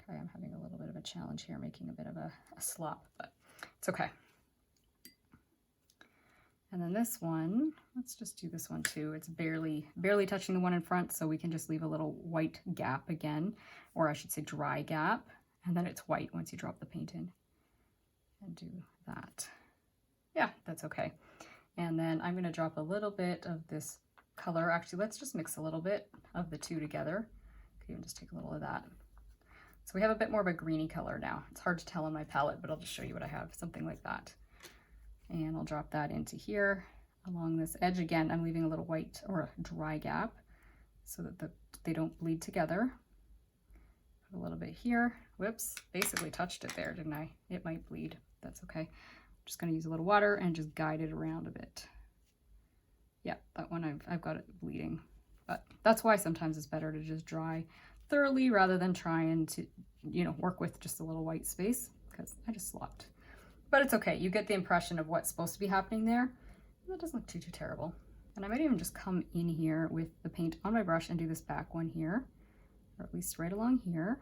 Okay, I'm having a little bit of a challenge here, making a bit of a slop, but it's okay. And then this one, let's just do this one too. It's barely touching the one in front, so we can just leave a little white gap again, or I should say dry gap, and then it's white once you drop the paint in. And do that. Yeah, that's okay. And then I'm going to drop a little bit of this color. Actually, let's just mix a little bit of the two together. Okay, and just take a little of that. So we have a bit more of a greeny color now. It's hard to tell on my palette, but I'll just show you what I have, something like that. And I'll drop that into here along this edge. Again, I'm leaving a little white or a dry gap so that they don't bleed together. Put a little bit here. Whoops, basically touched it there, didn't I? It might bleed. That's okay. I'm just going to use a little water and just guide it around a bit. Yeah, that one I've got it bleeding. But that's why sometimes it's better to just dry thoroughly rather than trying to, work with just a little white space, because I just slopped. But it's okay. You get the impression of what's supposed to be happening there. That doesn't look too terrible. And I might even just come in here with the paint on my brush and do this back one here, or at least right along here.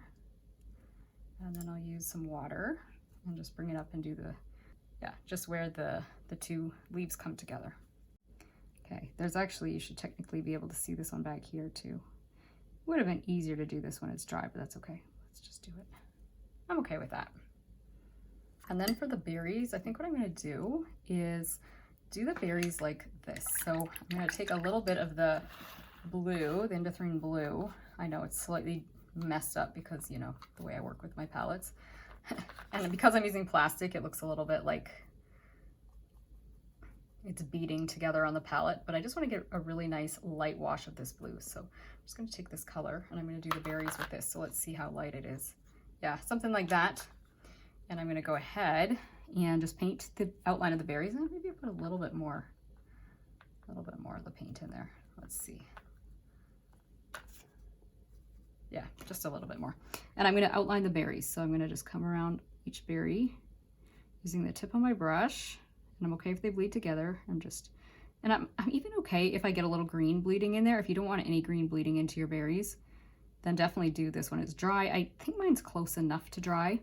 And then I'll use some water and just bring it up and do just where the two leaves come together. Okay, there's actually, you should technically be able to see this one back here too. Would have been easier to do this when it's dry, but that's okay. Let's just do it. I'm okay with that. And then for the berries, I think what I'm going to do is do the berries like this. So I'm going to take a little bit of the blue, the Indithrine blue. I know it's slightly messed up because, the way I work with my palettes. And because I'm using plastic, it looks a little bit like it's beading together on the palette, but I just want to get a really nice light wash of this blue. So I'm just going to take this color and I'm going to do the berries with this. So let's see how light it is. Yeah, something like that. And I'm going to go ahead and just paint the outline of the berries, and maybe put a little bit more of the paint in there. Let's see. Yeah, just a little bit more. And I'm going to outline the berries. So I'm going to just come around each berry using the tip of my brush, and I'm okay if they bleed together. I'm even okay if I get a little green bleeding in there. If you don't want any green bleeding into your berries, then definitely do this when it's dry. I think mine's close enough to dry.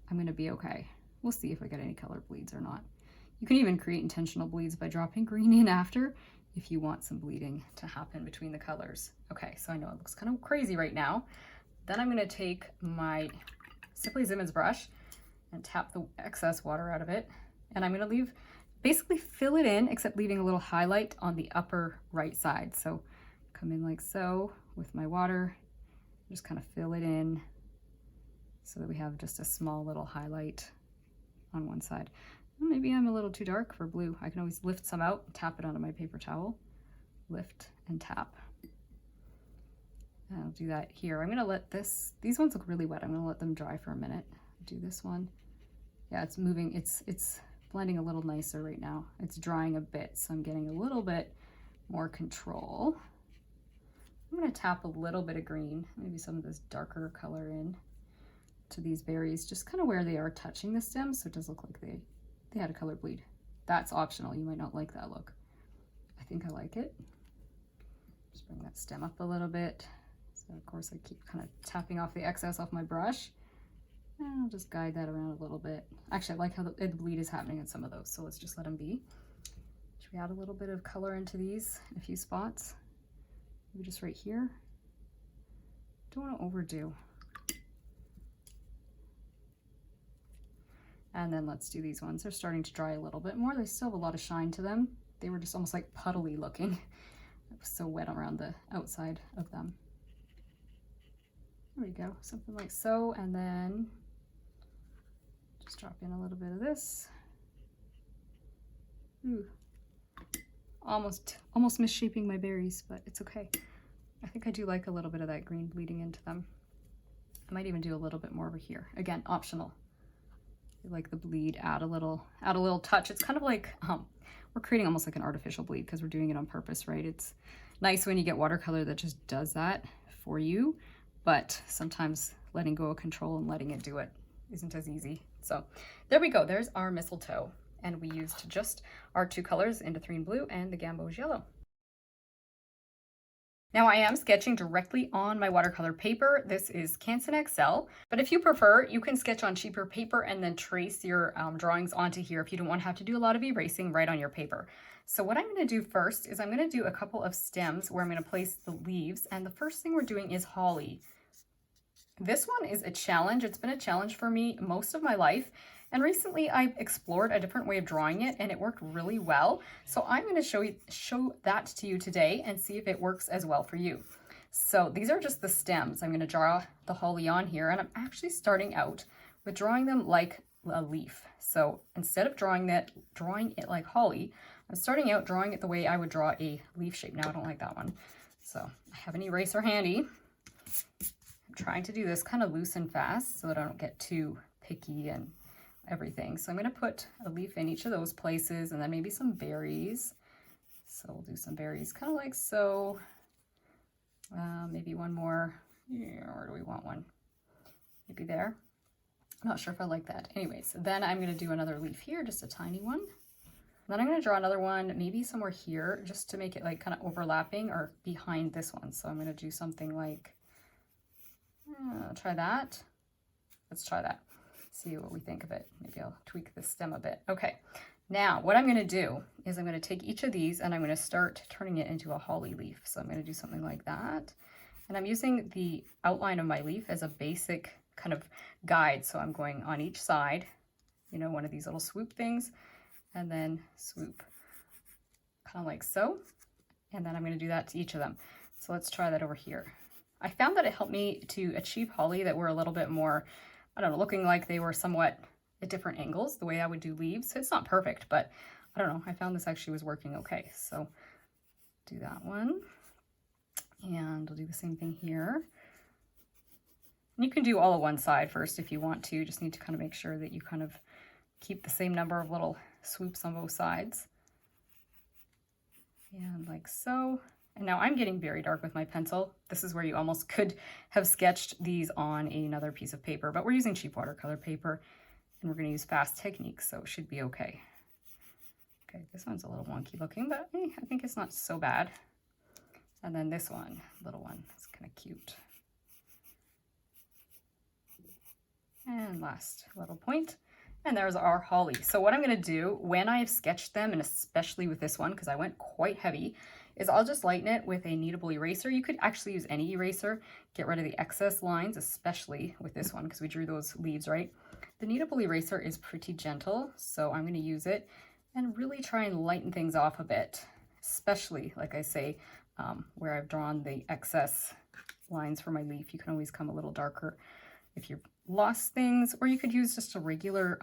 I'm going to be okay. We'll see if I get any color bleeds or not. You can even create intentional bleeds by dropping green in after if you want some bleeding to happen between the colors. Okay, so I know it looks kind of crazy right now. Then I'm going to take my Simply Simmons brush and tap the excess water out of it. And I'm going to basically fill it in, except leaving a little highlight on the upper right side. So come in like so with my water, just kind of fill it in so that we have just a small little highlight on one side. Maybe I'm a little too dark for blue. I can always lift some out, tap it onto my paper towel, lift and tap. And I'll do that here. I'm gonna let these ones look really wet. I'm gonna let them dry for a minute. Do this one. Yeah, it's moving, it's blending a little nicer right now. It's drying a bit, so I'm getting a little bit more control. I'm gonna tap a little bit of green, maybe some of this darker color in to these berries, just kind of where they are touching the stem, so it does look like they had a color bleed. That's optional. You might not like that look. I think I like it. Just bring that stem up a little bit. So of course I keep kind of tapping off the excess off my brush. And I'll just guide that around a little bit. Actually, I like how the bleed is happening in some of those, so let's just let them be. Should we add a little bit of color into these in a few spots? Maybe just right here. Don't want to overdo. And then let's do these ones. They're starting to dry a little bit more. They still have a lot of shine to them. They were just almost like puddly looking. It was so wet around the outside of them. There we go, something like so. And then just drop in a little bit of this. Ooh, almost misshaping my berries, but it's okay. I think I do like a little bit of that green bleeding into them. I might even do a little bit more over here. Again, optional. like the bleed, add a little touch. It's kind of like we're creating almost like an artificial bleed because we're doing it on purpose, right? It's nice when you get watercolor that just does that for you, but sometimes letting go of control and letting it do it isn't as easy. So there we go. There's our mistletoe, and we used just our 2 colors, Indanthrene blue and the Gamboge yellow. Now I am sketching directly on my watercolor paper. This is Canson XL, but if you prefer, you can sketch on cheaper paper and then trace your drawings onto here if you don't want to have to do a lot of erasing right on your paper. So what I'm going to do first is I'm going to do a couple of stems where I'm going to place the leaves, and the first thing we're doing is holly. This one is a challenge. It's been a challenge for me most of my life. And recently I explored a different way of drawing it and it worked really well. So I'm going to show that to you today and see if it works as well for you. So these are just the stems. I'm going to draw the holly on here, and I'm actually starting out with drawing them like a leaf. So instead of drawing it like holly, I'm starting out drawing it the way I would draw a leaf shape. Now I don't like that one. So I have an eraser handy. I'm trying to do this kind of loose and fast so that I don't get too picky and everything. So I'm going to put a leaf in each of those places, and then maybe some berries. So we'll do some berries kind of like so. Maybe one more. Yeah, where do we want one? Maybe there. I'm not sure if I like that. Anyways, then I'm going to do another leaf here, just a tiny one. Then I'm going to draw another one, maybe somewhere here, just to make it like kind of overlapping or behind this one. So I'm going to do something like, try that. Let's try that. See what we think of it. Maybe I'll tweak the stem a bit. Okay, now what I'm going to do is I'm going to take each of these and I'm going to start turning it into a holly leaf. So I'm going to do something like that. And I'm using the outline of my leaf as a basic kind of guide. So I'm going on each side, you know, one of these little swoop things, and then swoop, kind of like so. And then I'm going to do that to each of them. So let's try that over here. I found that it helped me to achieve holly that were a little bit more, I don't know, looking like they were somewhat at different angles, the way I would do leaves. It's not perfect, but I don't know. I found this actually was working okay. So do that one. And we'll do the same thing here. And you can do all of one side first if you want to. You just need to kind of make sure that you kind of keep the same number of little swoops on both sides. And like so. And now I'm getting very dark with my pencil. This is where you almost could have sketched these on another piece of paper, but we're using cheap watercolor paper and we're going to use fast techniques, so it should be okay. Okay, this one's a little wonky looking, but I think it's not so bad. And then this one, little one, it's kind of cute. And last little point. And there's our holly. So what I'm going to do when I've sketched them, and especially with this one, because I went quite heavy, is I'll just lighten it with a kneadable eraser. You could actually use any eraser, get rid of the excess lines, especially with this one, because we drew those leaves, right? The kneadable eraser is pretty gentle, so I'm going to use it and really try and lighten things off a bit, especially, like I say, where I've drawn the excess lines for my leaf. You can always come a little darker if you've lost things, or you could use just a regular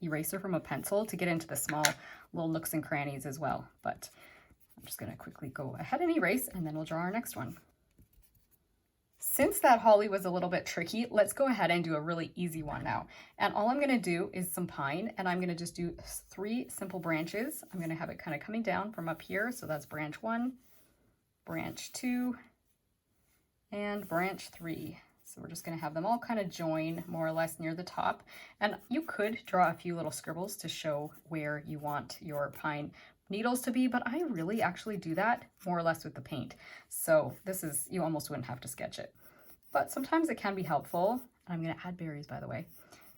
eraser from a pencil to get into the small little nooks and crannies as well. But I'm just going to quickly go ahead and erase, and then we'll draw our next one. Since that holly was a little bit tricky, let's go ahead and do a really easy one now. And all I'm going to do is some pine, and I'm going to just do 3 simple branches. I'm going to have it kind of coming down from up here. So that's branch 1, branch 2, and branch 3. So we're just going to have them all kind of join more or less near the top. And you could draw a few little scribbles to show where you want your pine needles to be, but I really actually do that more or less with the paint. So this is, you almost wouldn't have to sketch it. But sometimes it can be helpful. I'm going to add berries, by the way.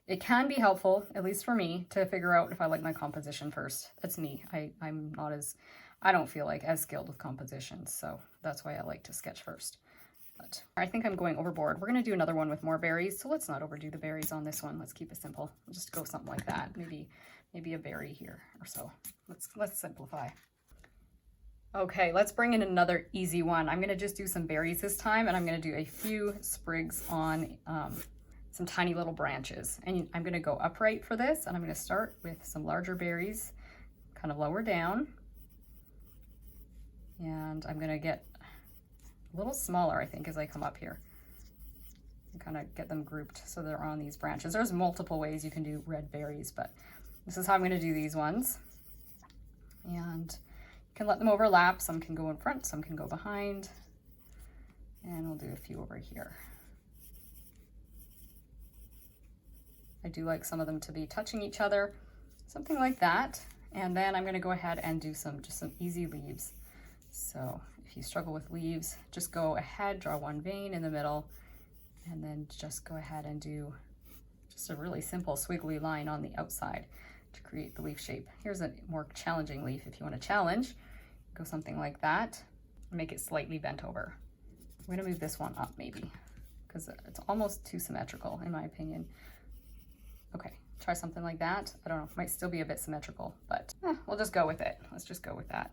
It can be helpful, at least for me, to figure out if I like my composition first. That's me. I'm not as, I don't feel like as skilled with composition, so that's why I like to sketch first. But I think I'm going overboard. We're going to do another one with more berries, so let's not overdo the berries on this one. Let's keep it simple. We'll just go something like that. Maybe a berry here or so. Let's simplify. Okay, let's bring in another easy one. I'm going to just do some berries this time, and I'm going to do a few sprigs on some tiny little branches. And I'm going to go upright for this, and I'm going to start with some larger berries, kind of lower down. And I'm going to get a little smaller, I think, as I come up here. and kind of get them grouped so they're on these branches. There's multiple ways you can do red berries, but this is how I'm going to do these ones. And you can let them overlap. Some can go in front, some can go behind. And we'll do a few over here. I do like some of them to be touching each other, something like that. And then I'm going to go ahead and do just some easy leaves. So if you struggle with leaves, just go ahead, draw one vein in the middle, and then just go ahead and do just a really simple squiggly line on the outside to create the leaf shape. Here's a more challenging leaf. If you want to challenge, go something like that, make it slightly bent over. I'm going to move this one up maybe, because it's almost too symmetrical in my opinion. Okay, try something like that. I don't know, might still be a bit symmetrical, but we'll just go with it. Let's just go with that.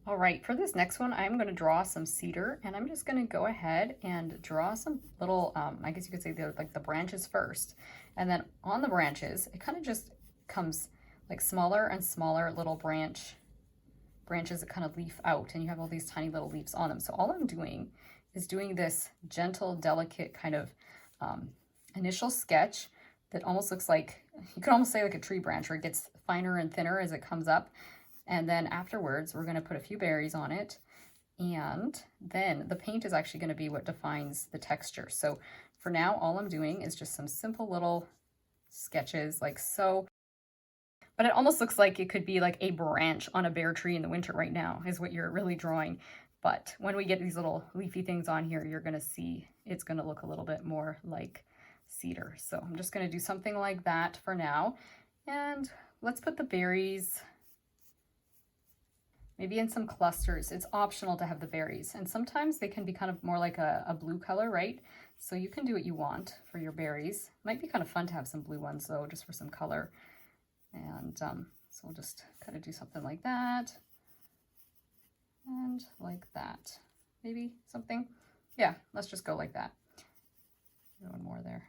All right, for this next one, I'm going to draw some cedar, and I'm just going to go ahead and draw some little, I guess you could say they're like the branches first. And then on the branches, it kind of just comes like smaller and smaller little branches that kind of leaf out, and you have all these tiny little leaves on them. So all I'm doing is doing this gentle, delicate kind of initial sketch that almost looks like, you could almost say like a tree branch, where it gets finer and thinner as it comes up. And then afterwards, we're going to put a few berries on it. And then the paint is actually going to be what defines the texture. So for now, all I'm doing is just some simple little sketches like so. But it almost looks like it could be like a branch on a bare tree in the winter right now is what you're really drawing. But when we get these little leafy things on here, you're going to see it's going to look a little bit more like cedar. So I'm just going to do something like that for now. And let's put the berries maybe in some clusters. It's optional to have the berries, and sometimes they can be kind of more like a blue color, right? So you can do what you want for your berries. Might be kind of fun to have some blue ones though, just for some color. And so we'll just kind of do something like that and like that. Maybe something. Yeah, let's just go like that. One more there.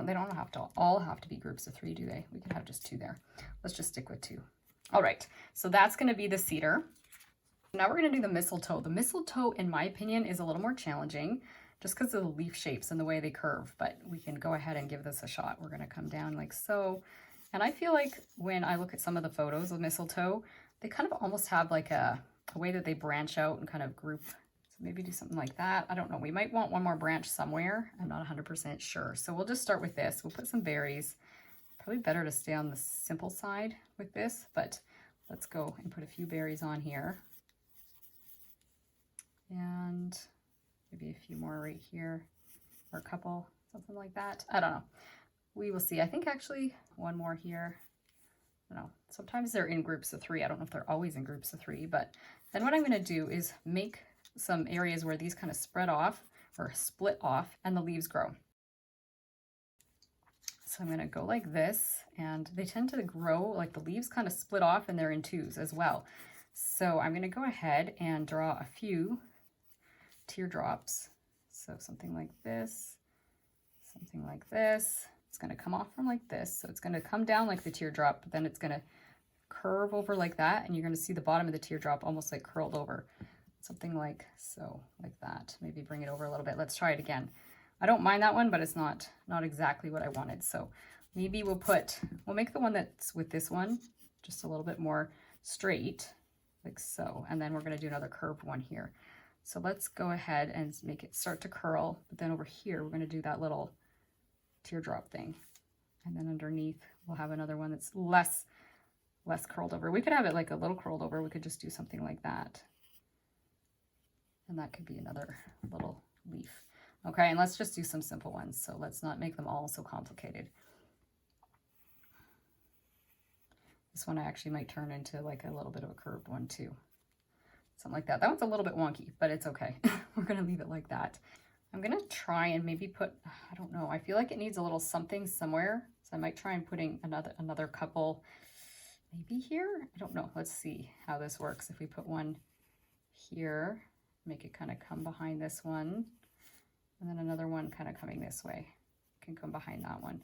They don't have to all have to be groups of 3, do they? We could have just 2 there. Let's just stick with 2. All right, so that's going to be the cedar. Now we're going to do the mistletoe. The mistletoe, in my opinion, is a little more challenging just because of the leaf shapes and the way they curve, but we can go ahead and give this a shot. We're going to come down like so. And I feel like when I look at some of the photos of mistletoe, they kind of almost have like a way that they branch out and kind of group. So maybe do something like that. I don't know. We might want one more branch somewhere. I'm not 100% sure. So we'll just start with this. We'll put some berries. Probably better to stay on the simple side with this, but let's go and put a few berries on here. And maybe a few more right here, or a couple, something like that. I don't know. We will see. I think actually one more here. I don't know. Sometimes they're in groups of 3. I don't know if they're always in groups of 3, but then what I'm going to do is make some areas where these kind of spread off or split off and the leaves grow. So I'm going to go like this, and they tend to grow, like the leaves kind of split off and they're in 2s as well. So I'm going to go ahead and draw a few teardrops. So something like this, something like this. It's going to come off from like this. So it's going to come down like the teardrop, but then it's going to curve over like that. And you're going to see the bottom of the teardrop almost like curled over. Something like so, like that. Maybe bring it over a little bit. Let's try it again. I don't mind that one, but it's not exactly what I wanted. So maybe we'll make the one that's with this one just a little bit more straight, like so. And then we're going to do another curved one here. So let's go ahead and make it start to curl. But then over here, we're going to do that little teardrop thing. And then underneath, we'll have another one that's less curled over. We could have it like a little curled over. We could just do something like that. And that could be another little leaf. Okay, and let's just do some simple ones. So let's not make them all so complicated. This one I actually might turn into like a little bit of a curved one too. Something like that. That one's a little bit wonky, but it's okay. We're going to leave it like that. I'm going to try and maybe put, I don't know, I feel like it needs a little something somewhere. So I might try and putting another couple maybe here. I don't know. Let's see how this works. If we put one here, make it kind of come behind this one. And then another one kind of coming this way. Can come behind that one.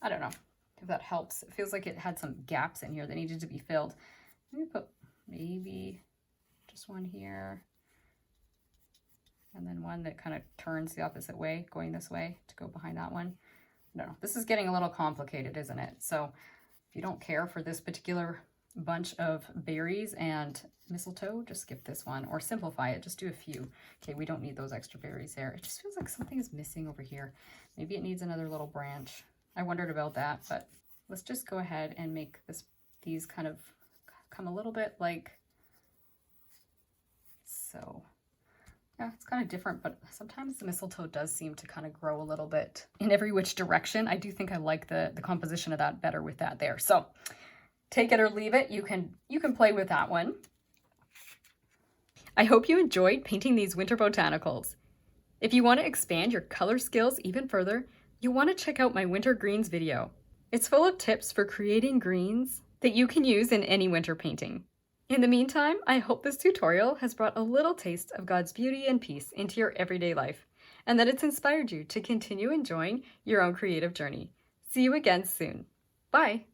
I don't know if that helps. It feels like it had some gaps in here that needed to be filled. Let me put maybe just one here. and then one that kind of turns the opposite way, going this way to go behind that one. I don't know. This is getting a little complicated, isn't it? So if you don't care for this particular bunch of berries and mistletoe, just skip this one or simplify it. Just do a few. Okay, we don't need those extra berries there. It just feels like something is missing over here. Maybe it needs another little branch. I wondered about that, but let's just go ahead and make these kind of come a little bit like so. Yeah, it's kind of different, but sometimes the mistletoe does seem to kind of grow a little bit in every which direction. I do think I like the composition of that better with that there. So take it or leave it. You can play with that one. I hope you enjoyed painting these winter botanicals. If you want to expand your color skills even further, you'll want to check out my winter greens video. It's full of tips for creating greens that you can use in any winter painting. In the meantime, I hope this tutorial has brought a little taste of God's beauty and peace into your everyday life, and that it's inspired you to continue enjoying your own creative journey. See you again soon. Bye!